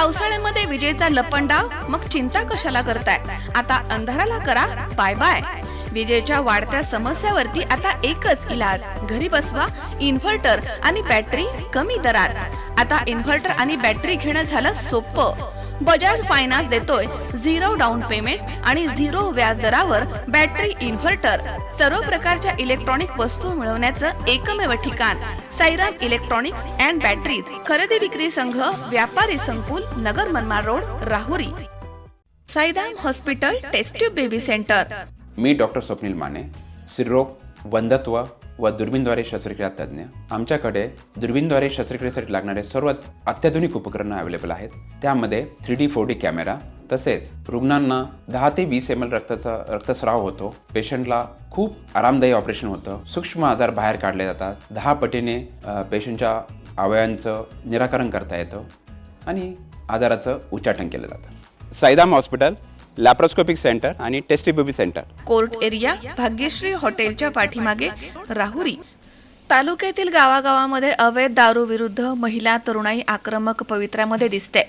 पावसाळ्यामध्ये विजेचा लपंडाव, मग चिंता कशाला करताय? आता अंधाराला करा बाय बाय. विजेच्या वाढत्या समस्यावरती आता एकच इलाज, घरी बसवा इन्व्हर्टर आणि बॅटरी कमी दरात. आता इन्व्हर्टर आणि बॅटरी घेणं झालं सोपं. बजाज फायनान्स देतोय 0 डाऊन पेमेंट आणि 0 व्याज दरावर बॅटरी इन्व्हर्टर. सर्व प्रकारच्या इलेक्ट्रॉनिक वस्तू मिळवण्याचं एकमेव ठिकाण साईराम इलेक्ट्रॉनिक्स अँड बॅटरीज. खरेदी विक्री संघ, व्यापारी संकुल, Nagar Manmad road, Rahuri. Sairam hospital test tube baby centre. मी डॉक्टर स्वप्नील माने, स्त्रीरोग, वंध्यत्व व दुर्बीणद्वारे शस्त्रक्रिया तज्ज्ञ. आमच्याकडे दुर्बीणद्वारे शस्त्रक्रियेसाठी लागणारे सर्व अत्याधुनिक उपकरणं अवेलेबल आहेत. त्यामध्ये 3D 4D कॅमेरा, तसेच रुग्णांना 10 ते 20 ml रक्तस्राव होतो. पेशंटला खूप आरामदायी ऑपरेशन होतं. सूक्ष्म आजार बाहेर काढले जातात. 10 पटीने पेशंटच्या अवयवांचं निराकरण करता येतं आणि आजाराचं उच्चाटन केलं जातं. साईराम हॉस्पिटल, लॅप्रोस्कोपिक सेंटर आणि test baby centre, court area, Bhagyashree हॉटेलच्या पाठीमागे, राहुरी. तालुक्यातील गावागावामध्ये अवैध दारू विरुद्ध महिला तरुणाई आक्रमक पवित्र्यामध्ये दिसते.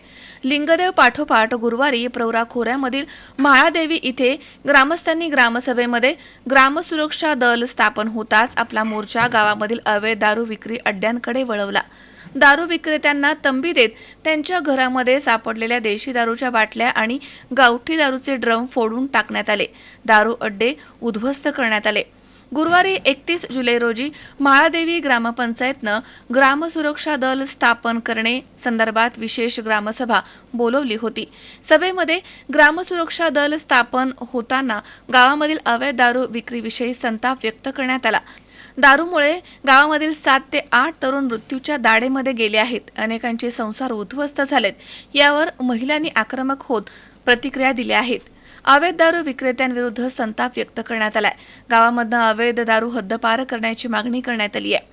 लिंगदेव पाठोपाठ गुरुवारी प्रवरा खोऱ्यामधील म्हाळादेवी इथे ग्रामस्थांनी ग्रामसभेमध्ये ग्रामसुरक्षा दल स्थापन होताच आपला मोर्चा गावामधील अवैध दारू विक्री अड्ड्यांकडे वळवला. दारू विक्रेत्यांना तंबी देत त्यांच्या घरामध्ये सापडलेल्या देशी दारूच्या बाटल्या आणि गावठी दारूचे ड्रम फोडून टाकण्यात आले. दारू अड्डे उद्ध्वस्त करण्यात आले. गुरुवारी 31 जुलै रोजी म्हाळादेवी ग्रामपंचायतनं ग्रामसुरक्षा दल स्थापन करणे संदर्भात विशेष ग्रामसभा बोलवली होती. सभेमध्ये ग्रामसुरक्षा दल स्थापन होताना गावामधील अवैध दारू विक्रीविषयी संताप व्यक्त करण्यात आला. दारूमुळे गावामधील 7 ते 8 तरुण मृत्यूच्या दाढेमध्ये गेले आहेत. अनेकांचे संसार उद्ध्वस्त झालेत. यावर महिलांनी आक्रमक होत प्रतिक्रिया दिल्या आहेत. अवैध दारू विक्रेत्यांविरुद्ध संताप व्यक्त करण्यात आलाय. गावामधनं अवैध दारू हद्दपार करण्याची मागणी करण्यात आली आहे.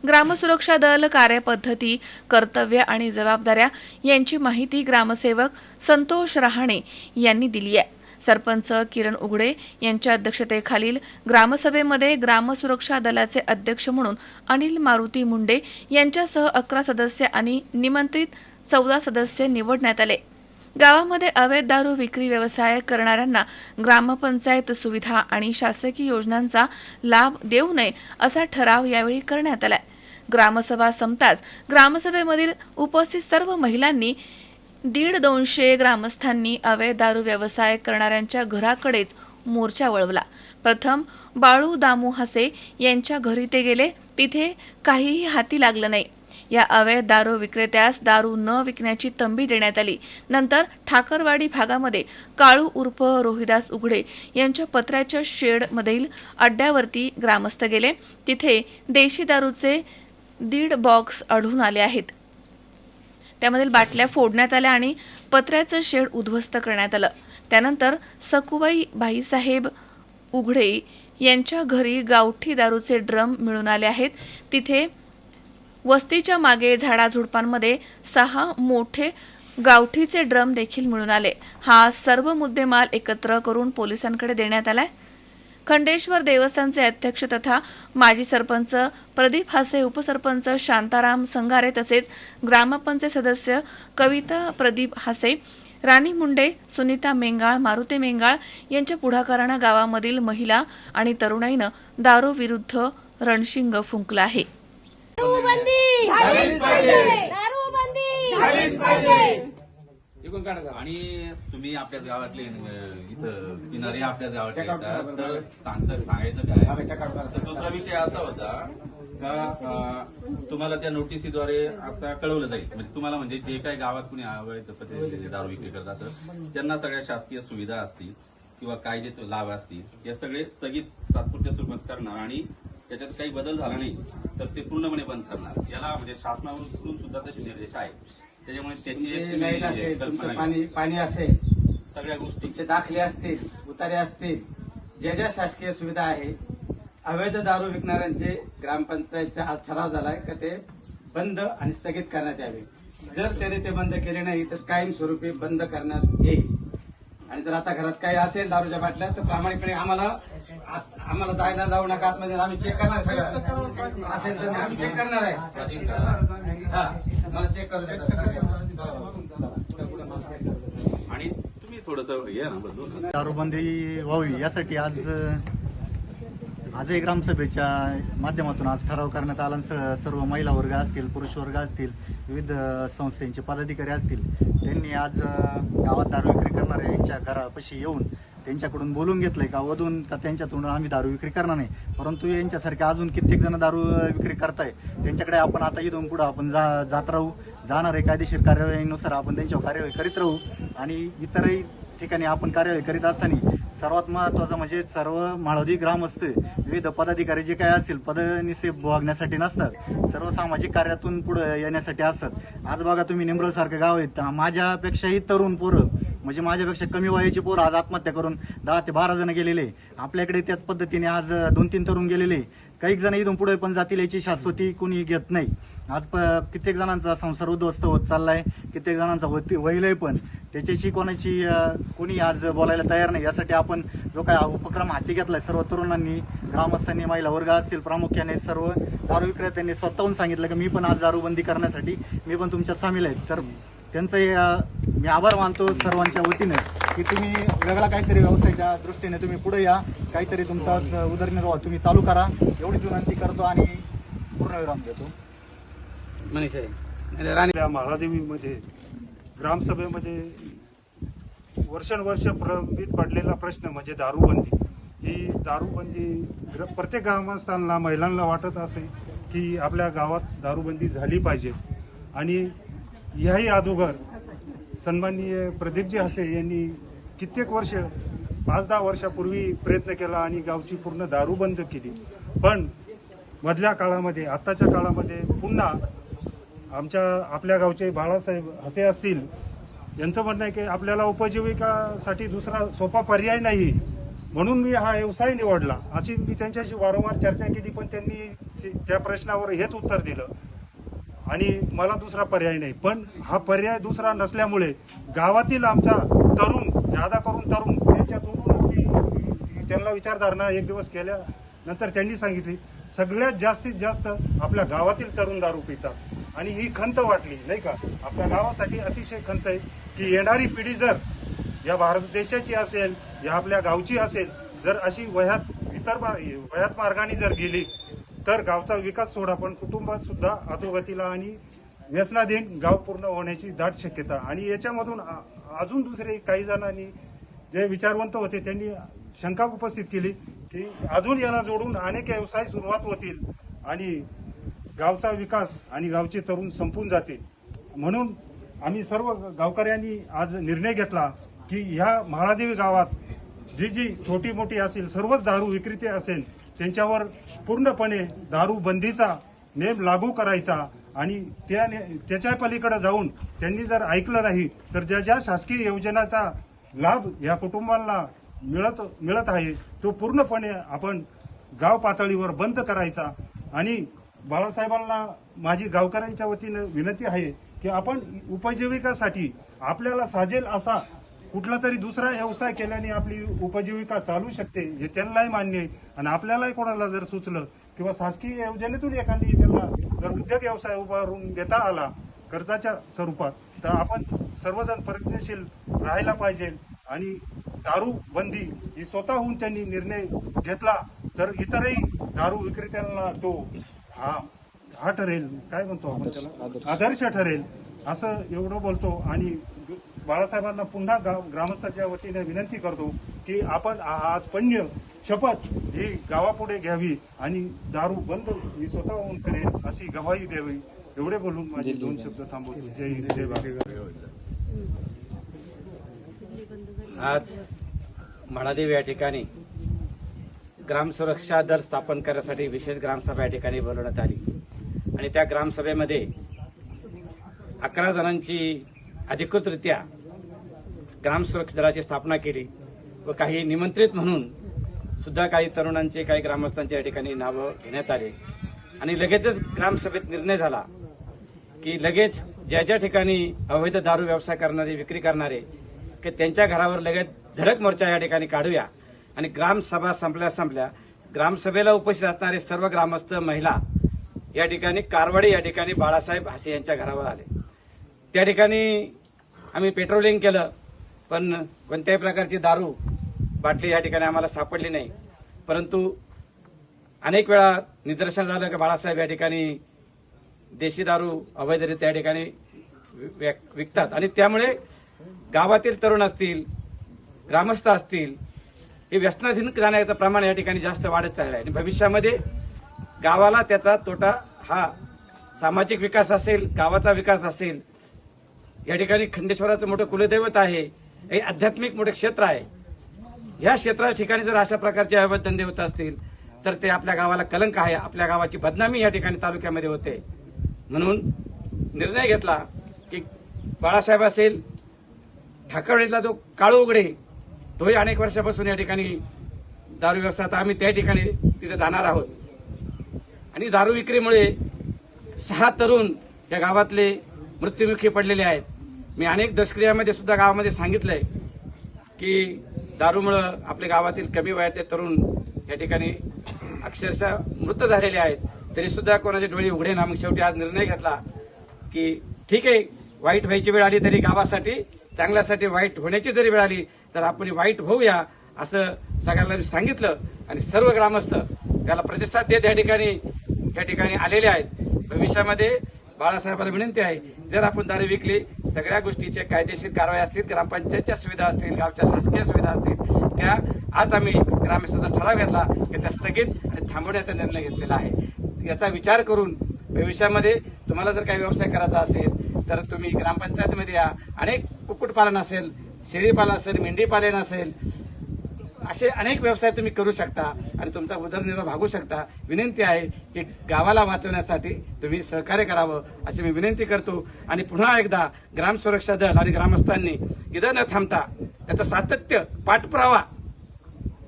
ग्रामसुरक्षा दल कार्यपद्धती, कर्तव्य आणि जबाबदाऱ्या यांची माहिती ग्रामसेवक संतोष रहाणे यांनी दिली आहे. सरपंच किरण उघडे यांच्या अध्यक्षतेखालील ग्रामसभेमध्ये ग्रामसुरक्षा दलाचे अध्यक्ष म्हणून अनिल मारुती मुंडे यांच्यासह 11 सदस्य आणि निमंत्रित 14 सदस्य निवडण्यात आले. गावामध्ये अवैध दारू विक्री व्यवसाय करणाऱ्यांना ग्रामपंचायत सुविधा आणि शासकीय योजनांचा लाभ देऊ नये असा ठराव यावेळी करण्यात आलाय. ग्रामसभा संपताच ग्रामसभेमधील उपस्थित सर्व महिलांनी 150-200 ग्रामस्थांनी अवैध दारू व्यवसाय करणाऱ्यांच्या घराकडेच मोर्चा वळवला. प्रथम बाळू दामू हसे यांच्या घरी ते गेले. तिथे काहीही हाती लागलं नाही. या अवैध दारू विक्रेत्यास दारू न विकण्याची तंबी देण्यात आली. नंतर ठाकरवाडी भागामध्ये काळू उर्फ रोहिदास उघडे यांच्या पत्र्याच्या शेडमधील अड्ड्यावरती ग्रामस्थ गेले. तिथे देशी दारूचे 1.5 बॉक्स आढळून आले आहेत. त्यामधील बाटल्या फोडण्यात आल्या आणि पत्र्याचं शेड उद्ध्वस्त करण्यात आलं. त्यानंतर सकुबाई भाईसाहेब उघडे यांच्या घरी गावठी दारूचे ड्रम मिळून आले आहेत. तिथे वस्तीच्या मागे झाडाझुडपांमध्ये 6 मोठे गावठीचे ड्रम देखील मिळून आले. हा सर्व मुद्देमाल एकत्र करून पोलिसांकडे देण्यात आलाय. खंडेश्वर देवस्थानचे अध्यक्ष तथा माजी सरपंच प्रदीप हासे, उपसरपंच शांताराम संगारे तसेच ग्रामपंचायत सदस्य कविता प्रदीप हासे, राणी मुंडे, सुनीता मेंगाळ, मारुती मेंगाळ यांच्या पुढाकारानं गावामधील महिला आणि तरुणाईनं दारू विरुद्ध रणशिंग फुंकलं आहे. आणि तुम्ही आपल्याच गावातले इथं किनारे आपल्याच गावाचे येतात तर सांगायचं काय. दुसरा विषय असा होता का तुम्हाला त्या नोटिसीद्वारे आता कळवलं जाईल. म्हणजे तुम्हाला म्हणजे जे काही गावात कुणी अवैध पद्धतीने दारू विक्री करत असेल त्यांना सगळ्या शासकीय सुविधा असतील किंवा काय जे लाभ असतील या सगळे स्थगित तात्पुरत्या स्वरूपात करणार आणि त्याच्यात काही बदल झाला नाही तर ते पूर्णपणे बंद करणार. याला म्हणजे शासनाकडून सुद्धा तसे निर्देश आहेत. त्याच्यामुळे त्याची पाणी असेल, सगळ्या गोष्टींचे दाखले असतील, उतारे असतील, ज्या सुविधा आहे अवैध दारू विकणाऱ्यांचे ग्रामपंचायतचा आज ठराव झालाय का ते बंद आणि स्थगित करण्यात यावे. जर त्याने ते बंद केले नाही तर कायमस्वरूपी बंद करण्यात येईल. आणि जर आता घरात काही असेल दारूच्या बाटल्या तर प्रामाणिकपणे आम्हाला जायला जाऊ नका आतमध्ये, आम्ही चेक करणार सगळं असेल तर आम्ही चेक करणार आहे. मला चेक करू शकता. थोडस हे ना बदलून दारूबंदी व्हावी यासाठी आजही ग्रामसभेच्या माध्यमातून आज ठराव करण्यात आला. सर्व महिला वर्ग असतील, पुरुष वर्ग असतील, विविध संस्थेचे पदाधिकारी असतील, त्यांनी आज गावात दारू विक्री करणाऱ्या यांच्या घरापाशी येऊन त्यांच्याकडून बोलून घेतलंय का वधून का त्यांच्याकडून आम्ही दारू विक्री करणार नाही. परंतु यांच्यासारखे अजून कित्येक जण दारू विक्री करताय. त्यांच्याकडे आपण आता इथून पुढे आपण जात राहू. जाणार आहे कायदेशीर कार्यवाहीनुसार आपण त्यांच्यावर कार्यवाही करीत राहू. आणि इतरही ठिकाणी आपण कार्यवाही करीत असताना सर्वात महत्त्वाचं म्हणजे सर्व माळोदी ग्रामस्थ विविध पदाधिकारी जे काय असतील पदनिसे बघण्यासाठी नसतात, सर्व सामाजिक कार्यातून पुढे येण्यासाठी असतात. आज बघा तुम्ही निंब्रळसारखं गाव आहेत, माझ्यापेक्षाही तरुण पोरं म्हणजे माझ्यापेक्षा कमी वयाची पोरं आज आत्महत्या करून 10 ते 12 जण गेलेले. आपल्याकडे त्याच पद्धतीने आज 2-3 तरुण गेलेले. काही जण इथून पुढे पण जातील याची शाश्वती कोणी घेत नाही. आज कित्येक जणांचा संसार उद्ध्वस्त होत चाललाय, कित्येक जणांचा होईलय, पण त्याच्याशी कोणी आज बोलायला तयार नाही. यासाठी आपण जो काय उपक्रम हाती घेतलाय सर्व तरुणांनी, ग्रामस्थांनी, महिला वर्ग असतील, प्रामुख्याने सर्व दारू विक्रेत्यांनी स्वतःहून सांगितलं की मी पण आज दारूबंदी करण्यासाठी मी पण तुमच्या सामील आहे. तर त्यांचं मी आभार मानतो सर्वांच्या वतीने की तुम्ही वेगळा काहीतरी व्यवसायाच्या दृष्टीने तुम्ही पुढे या, काहीतरी तुमचा उदरनिर्वाह तुम्ही चालू करा एवढीच विनंती करतो आणि पूर्णविराम देतो. मनीष आहे आपल्या महादेवीमध्ये ग्रामसभेमध्ये वर्षानुवर्ष प्रलंबित पडलेला प्रश्न म्हणजे दारूबंदी. ही दारूबंदी प्रत्येक ग्रामस्थांना, महिलांना वाटत असे की आपल्या गावात दारूबंदी झाली पाहिजे. आणि याही अगोदर सन्माननीय प्रदीपजी हसे यांनी कित्येक वर्ष 5-10 वर्षापूर्वी प्रयत्न केला आणि गावची पूर्ण दारू बंद केली. पण मधल्या काळामध्ये, आत्ताच्या काळामध्ये पुन्हा आपल्या गावचे बाळासाहेब हसे असतील, यांचं म्हणणं आहे की आपल्याला उपजीविकासाठी दुसरा सोपा पर्याय नाही, म्हणून मी हा व्यवसाय निवडला. अशी मी त्यांच्याशी वारंवार चर्चा केली, पण त्यांनी त्या प्रश्नावर हेच उत्तर दिलं आणि मला दुसरा पर्याय नाही. पण हा पर्याय दुसरा नसल्यामुळे गावातील आमचा तरुण, जादा करून तरुण, त्यांच्यातूनच मी त्यांना विचारधारणा एक दिवस केल्यानंतर त्यांनी सांगितली सगळ्यात जास्तीत जास्त आपल्या गावातील तरुण दारू पितात. आणि ही खंत वाटली नाही का, आपल्या गावासाठी अतिशय खंत आहे की येणारी पिढी जर या भारत देशाची असेल, या आपल्या गावची असेल, जर अशी वयात मार्गाने जर गेली तर गावचा विकास सोडा पण कुटुंबात सुद्धा अधोगतीला आणि व्यसनाधीन गाव पूर्ण होण्याची दाट शक्यता. आणि याच्यामधून अजून दुसरे काही जणांनी जे विचारवंत होते त्यांनी शंका उपस्थित केली की अजून याला जोडून अनेक व्यवसाय सुरुवात होतील आणि गावचा विकास आणि गावचे तरुण संपून जातील. म्हणून आम्ही सर्व गावकऱ्यांनी आज निर्णय घेतला की ह्या म्हाळादेवी गावात जी छोटी मोठी असेल, सर्वच दारू विक्रेते असेल, त्यांच्यावर पूर्णपणे दारू बंदीचा नेम लागू करायचा. आणि त्याच्या पलीकडे जाऊन त्यांनी जर ऐकलं नाही तर ज्या शासकीय योजनाचा लाभ या कुटुंबांना मिळत आहे तो पूर्णपणे आपण गाव पातळीवर बंद करायचा. आणि बाळासाहेबांना माझी गावकऱ्यांच्या वतीनं विनंती आहे की आपण उपजीविकासाठी आपल्याला साजेल असा कुठला तरी दुसरा व्यवसाय केल्याने आपली उपजीविका चालू शकते, हे त्यांनाही मान्य आहे. आणि आपल्यालाही कोणाला जर सुचलं किंवा शासकीय योजनेतून एखादी त्यांना जर उद्योग व्यवसाय उभारून देता आला कर्जाच्या स्वरूपात, तर आपण सर्वजण प्रयत्नशील राहायला पाहिजे. आणि दारू बंदी ही स्वतःहून त्यांनी निर्णय घेतला तर इतरही दारू विक्रेत्यांना तो हा ठरेल, काय म्हणतो आपण त्याला, आदर्श ठरेल असं एवढं बोलतो. आणि बाळासाहेबांना पुन्हा ग्रामस्थांच्या वतीने विनंती करतो की आपण आज पण्य शपथ ही गावापुढे घ्यावी आणि दारू बंद ही स्वतःहून करेल अशी गवाही द्यावी. एवढे बोलून माझे 2 शब्द थांबवतो. जय हिंद, जय भारत. आज म्हाळादेवी या ठिकाणी ग्रामसुरक्षा दल स्थापन करण्यासाठी विशेष ग्रामसभा या ठिकाणी बोलवण्यात आली. आणि त्या ग्रामसभेमध्ये 11 जणांची अधिकृतरित्या ग्रामसुरक्षा दलाची स्थापना केली व काही निमंत्रित म्हणून सुद्धा काही तरुणांचे, काही ग्रामस्थांचे या ठिकाणी नावं घेण्यात आले. आणि लगेचच ग्रामसभेत निर्णय झाला की लगेच ज्या ठिकाणी अवैध दारू व्यवसाय करणारे, विक्री करणारे, की त्यांच्या घरावर लगेच धडक मोर्चा या ठिकाणी काढूया. आणि ग्रामसभा संपल्या ग्रामसभेला उपस्थित असणारे सर्व ग्रामस्थ, महिला या ठिकाणी कारवाडी या ठिकाणी बाळासाहेब हसे यांच्या घरावर आले. त्या ठिकाणी आम्ही पेट्रोलिंग केलं पण कोणत्याही प्रकारची दारू बाटली या ठिकाणी आम्हाला सापडली नाही. परंतु अनेक वेळा निदर्शन झालं की बाळासाहेब या ठिकाणी देशी दारू अवैधरित्या या ठिकाणी विकतात आणि त्यामुळे गावातील तरुण असतील, ग्रामस्थ असतील, हे व्यसनाधीन जाण्याचं प्रमाण या ठिकाणी जास्त वाढत चाललं आहे आणि भविष्यामध्ये गावाला त्याचा तोटा हा सामाजिक विकास असेल, गावाचा विकास असेल. या ठिकाणी खंडेश्वराचं मोठं कुलदैवत आहे, हे आध्यात्मिक मोठं क्षेत्र आहे. या क्षेत्रा ठिकाणी जर अशा प्रकारचे अवैध धंदे होत असतील तर ते आपल्या गावाला कलंक आहे, आपल्या गावाची बदनामी या ठिकाणी तालुक्यामध्ये होते. म्हणून निर्णय घेतला की बाळासाहेब असेल, ठाकरवाडीतला जो काळू उघडे तोही अनेक वर्षापासून या ठिकाणी दारू व्यवसायात आम्ही त्या ठिकाणी तिथे जाणार आहोत आणि दारू विक्रीमुळे 6 तरुण या गावातले मृत्युमुखी पडलेले आहेत. मी अनेक दशक्रियामध्ये सुद्धा गावामध्ये सांगितलंय की दारूमुळं आपल्या गावातील कमी वयातले तरुण या ठिकाणी अक्षरशः मृत झालेले आहेत. तरी सुद्धा कोणाचे डोळे उघडे ना. मग शेवटी आज निर्णय घेतला की ठीक आहे, वाईट व्हायची वेळ आली तरी गावासाठी चांगल्यासाठी वाईट होण्याची जरी वेळ आली तर आपण वाईट होऊया असं सगळ्यांना मी सांगितलं आणि सर्व ग्रामस्थ त्याला प्रतिसाद देत या ठिकाणी आलेले आहेत. भविष्यामध्ये बाळासाहेबांना विनंती आहे, जर आपण दारू विकली, सगळ्या गोष्टीचे कायदेशीर कारवाई असतील, ग्रामपंचायतच्या सुविधा असतील, गावच्या शासकीय सुविधा असतील, त्या आज आम्ही ग्रामस्थांचा ठराव घेतला की त्या स्थगित आणि थांबवण्याचा निर्णय घेतलेला आहे. याचा विचार करून भविष्यामध्ये तुम्हाला जर काही व्यवसाय करायचा असेल तर तुम्ही ग्रामपंचायतीमध्ये या. अनेक कुक्कुटपालन असेल, शेळीपालन असेल, मेंढीपालन असेल, असे अनेक व्यवसाय तुम्ही करू शकता आणि तुमचा उदरनिर्वाह भागू शकता. विनंती आहे की गावाला वाचवण्यासाठी तुम्ही सहकार्य करावं अशी मी विनंती करतो. आणि पुन्हा एकदा ग्राम सुरक्षा दल आणि ग्रामस्थांनी इथं न थांबता त्याचं सातत्य पाठपुरावा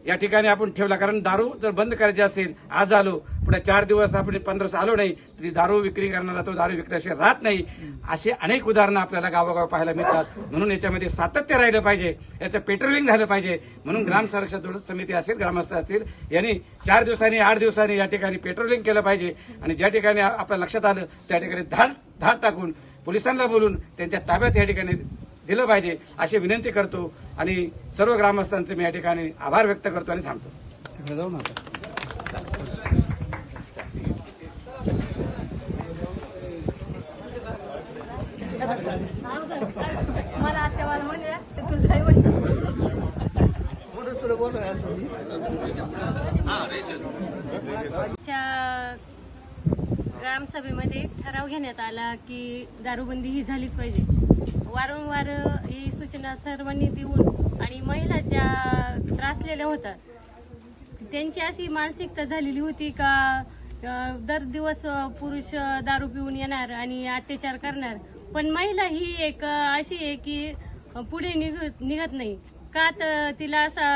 या ठिकाणी आपण ठेवला. कारण दारू जर बंद करायची असेल, आज आलो, पुढे 4 दिवस आपण 15 दिवस आलो नाही तर ती दारू विक्री करणारा तो दारू विक्रीशिवाय राहत नाही. असे अनेक उदाहरणं आपल्याला गावोगाव पाहायला मिळतात. म्हणून याच्यामध्ये सातत्य राहिलं पाहिजे, याचं पेट्रोलिंग झालं पाहिजे. म्हणून ग्राम संरक्षण समिती असेल, ग्रामस्थ असतील, यांनी 4 दिवसांनी 8 दिवसांनी या ठिकाणी पेट्रोलिंग केलं पाहिजे आणि ज्या ठिकाणी आपल्या लक्षात आलं त्या ठिकाणी धाड टाकून पोलिसांना बोलून त्यांच्या ताब्यात या ठिकाणी दिलं पाहिजे अशी विनंती करतो आणि सर्व ग्रामस्थांचे मी या ठिकाणी आभार व्यक्त करतो आणि थांबतो. तिकडे जाऊ ना मला आत्यावाला म्हणले तुझं ग्रामसभेमध्ये ठराव घेण्यात आला की दारूबंदी ही झालीच पाहिजे. वारंवार ही सूचना सर्वांनी देऊन आणि महिला ज्या त्रासलेल्या होत्या त्यांची अशी मानसिकता झालेली होती का दर दिवस पुरुष दारू पिऊन येणार आणि अत्याचार करणार. पण महिला ही एक अशी आहे की पुढे निघत नाही का, तर तिला असा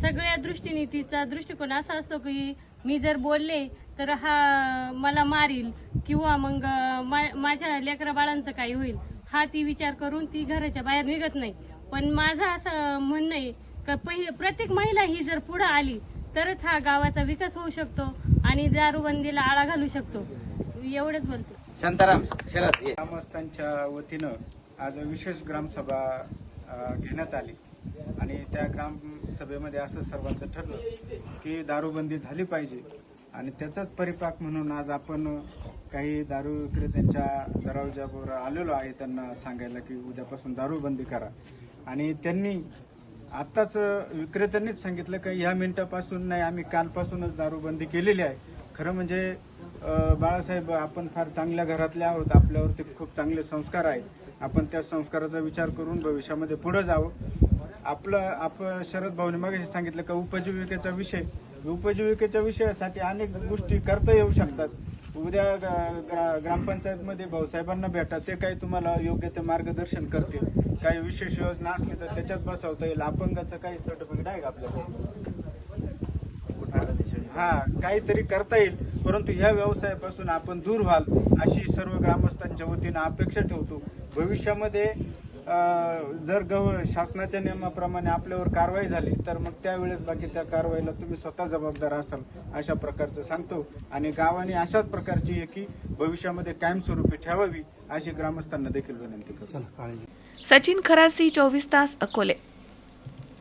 सगळ्या दृष्टीने तिचा दृष्टिकोन असा असतो की मी जर बोलले तर हा मला मारील किंवा मग माझ्या लेकरा बाळांचं काही होईल, हा ती विचार करून ती घराच्या बाहेर निघत नाही. पण माझं असं म्हणणं आहे की प्रत्येक महिला ही जर पुढे आली तरच हा गावाचा विकास होऊ शकतो आणि दारूबंदीला आळा घालू शकतो. एवढंच बोलते. शांताराम शरद ग्रामस्थांच्या वतीनं आज विशेष ग्रामसभा घेण्यात आली आणि त्या ग्रामसभेमध्ये असं सर्वांचं ठरलं की दारूबंदी झाली पाहिजे आणि त्याचाच परिपाक म्हणून आज आपण काही दारू विक्रेत्यांच्या दरवाजावर आलेलो आहे त्यांना सांगायला की उद्यापासून दारूबंदी करा. आणि त्यांनी आत्ताच विक्रेत्यांनीच सांगितलं की ह्या मिनिटापासून नाही, आम्ही कालपासूनच दारूबंदी केलेली आहे. खरं म्हणजे बाळासाहेब आपण फार चांगल्या घरातले आहोत, आपल्यावरती खूप चांगले संस्कार आहेत. आपण त्या संस्काराचा विचार करून भविष्यामध्ये पुढे जावं. आपण शरद भाऊने मागे सांगितलं का उपजीविकेच्या विषयासाठी अनेक गोष्टी करता येऊ शकतात. उद्या ग्रामपंचायतमध्ये भाऊसाहेबांना भेटा, ते काही तुम्हाला योग्य ते मार्गदर्शन करतील. काही विशेष योजना असली तर त्याच्यात बसवता येईल. अपंगाचं काही सर्टिफिकेट आहे का आपल्याकडे? हा, काहीतरी करता येईल. परंतु ह्या व्यवसायापासून आपण दूर व्हाल अशी सर्व ग्रामस्थांच्या वतीनं अपेक्षा ठेवतो. भविष्यामध्ये जर शासनाच्या नियमाप्रमाणे आपल्यावर कारवाई झाली तर मग त्यावेळेस बाकी त्या कारवाईला तुम्ही स्वतः जबाबदार असाल अशा प्रकारचं सांगतो. आणि गावाने अशाच प्रकारची की भविष्यामध्ये कायमस्वरूपी ठेवावी अशी ग्रामस्थांना देखील विनंती करतो. सचिन खरासी, 24 तास, अकोले.